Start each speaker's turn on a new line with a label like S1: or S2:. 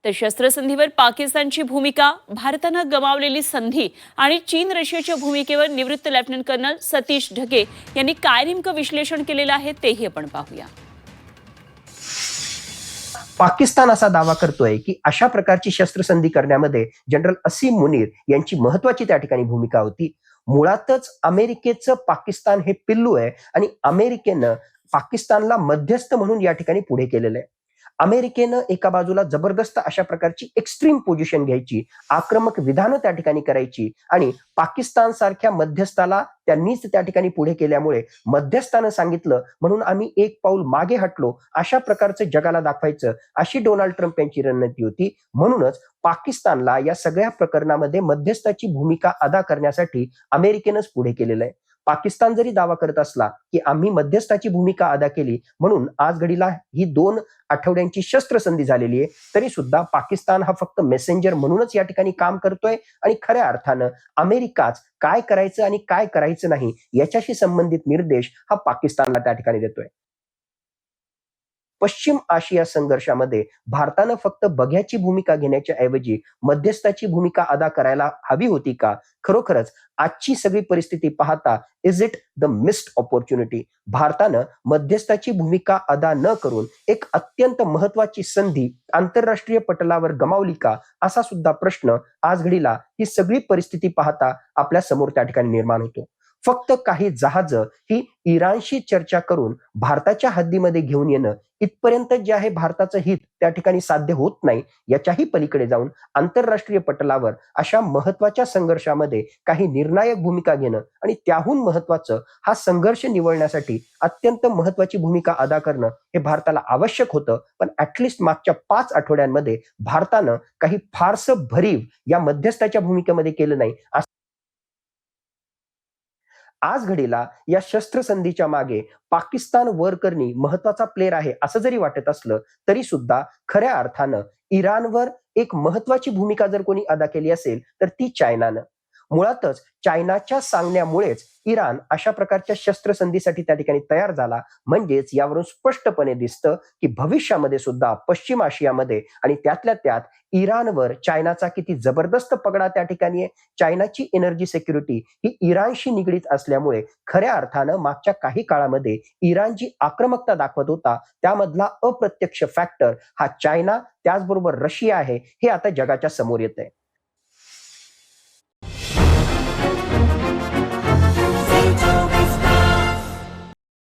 S1: तर शस्त्रसंधीवर पाकिस्तानची भूमिका, भारतानं गमावलेली संधी आणि चीन रशियाच्या भूमिकेवर निवृत्त लेफ्टनंट कर्नल सतीश ढगे यांनी काय नेमकं विश्लेषण केलेलं आहे तेही आपण पाहूया.
S2: पाकिस्तान असा दावा करतोय की अशा प्रकारची शस्त्रसंधी करण्यामध्ये जनरल असीम मुनीर यांची महत्वाची त्या ठिकाणी भूमिका होती. मुळातच अमेरिकेचं पाकिस्तान हे पिल्लू आहे आणि अमेरिकेनं पाकिस्तानला मध्यस्थ म्हणून या ठिकाणी पुढे केलेलं आहे. अमेरिकेनं एका बाजूला जबरदस्त अशा प्रकारची एक्स्ट्रीम पोझिशन घ्यायची, आक्रमक विधानं त्या ठिकाणी करायची आणि पाकिस्तान सारख्या मध्यस्थाला त्यांनीच त्या ठिकाणी पुढे केल्यामुळे मध्यस्थानं सांगितलं म्हणून आम्ही एक पाऊल मागे हटलो, अशा प्रकारचं जगाला दाखवायचं अशी डोनाल्ड ट्रम्प यांची रणनीती होती. म्हणूनच पाकिस्तानला या सगळ्या प्रकरणामध्ये मध्यस्थाची भूमिका अदा करण्यासाठी अमेरिकेनंच पुढे केलेलं आहे. पाकिस्तान जरी दावा करत असला की आम्ही मध्यस्थाची भूमिका अदा केली म्हणून आज घडीला ही 2 आठवड्यांची शस्त्रसंधी झालेली आहे, तरी सुद्धा पाकिस्तान हा फक्त मेसेंजर म्हणूनच या ठिकाणी काम करतोय आणि खऱ्या अर्थानं अमेरिकाच काय करायचं आणि काय करायचं नाही याच्याशी संबंधित निर्देश हा पाकिस्तानला त्या ठिकाणी देतोय. पश्चिम आशिया संघर्षामध्ये भारतानं फक्त बघ्याची भूमिका घेण्याच्या ऐवजी मध्यस्थाची भूमिका अदा करायला हवी होती का? खरोखरच आजची सगळी परिस्थिती पाहता is it the missed opportunity? भारतानं मध्यस्थाची भूमिका अदा न करून एक अत्यंत महत्वाची संधी आंतरराष्ट्रीय पटलावर गमावली का? असा सुद्धा प्रश्न आज घडीला ही सगळी परिस्थिती पाहता आपल्या समोर त्या ठिकाणी निर्माण होतो. फक्त काही जहाजं ही इराणशी चर्चा करून भारताच्या हद्दीमध्ये घेऊन येणं इथपर्यंत जे आहे भारताचं हित त्या ठिकाणी साध्य होत नाही. याच्याही पलीकडे जाऊन आंतरराष्ट्रीय पटलावर अशा महत्वाच्या संघर्षामध्ये काही निर्णायक भूमिका घेणं आणि त्याहून महत्वाचं हा संघर्ष निवळण्यासाठी अत्यंत महत्वाची भूमिका अदा करणं हे भारताला आवश्यक होतं. पण ऍटलिस्ट मागच्या 5 आठवड्यांमध्ये भारतानं काही फारसं भरीव या मध्यस्थाच्या भूमिकेमध्ये केलं नाही. आज घडीला या शस्त्रसंधीच्या मागे पाकिस्तान वर करणी महत्वाचा प्लेयर आहे असं जरी वाटत असलं तरी सुद्धा खऱ्या अर्थानं इराणवर एक महत्वाची भूमिका जर कोणी अदा केली असेल तर ती चायनानं. मुळातच चायनाच्या सांगण्यामुळेच इराण अशा प्रकारच्या शस्त्रसंधीसाठी त्या ठिकाणी तयार झाला. म्हणजेच यावरून स्पष्टपणे दिसतं की भविष्यामध्ये सुद्धा पश्चिम आशियामध्ये आणि त्यातल्या त्यात इराणवर चायनाचा किती जबरदस्त पगडा त्या ठिकाणी आहे. चायनाची एनर्जी सिक्युरिटी ही इराणशी निगडीत असल्यामुळे खऱ्या अर्थानं मागच्या काही काळामध्ये इराण जी आक्रमकता दाखवत होता त्यामधला अप्रत्यक्ष फॅक्टर हा चायना त्याचबरोबर रशिया आहे हे आता जगाच्या समोर येत आहे.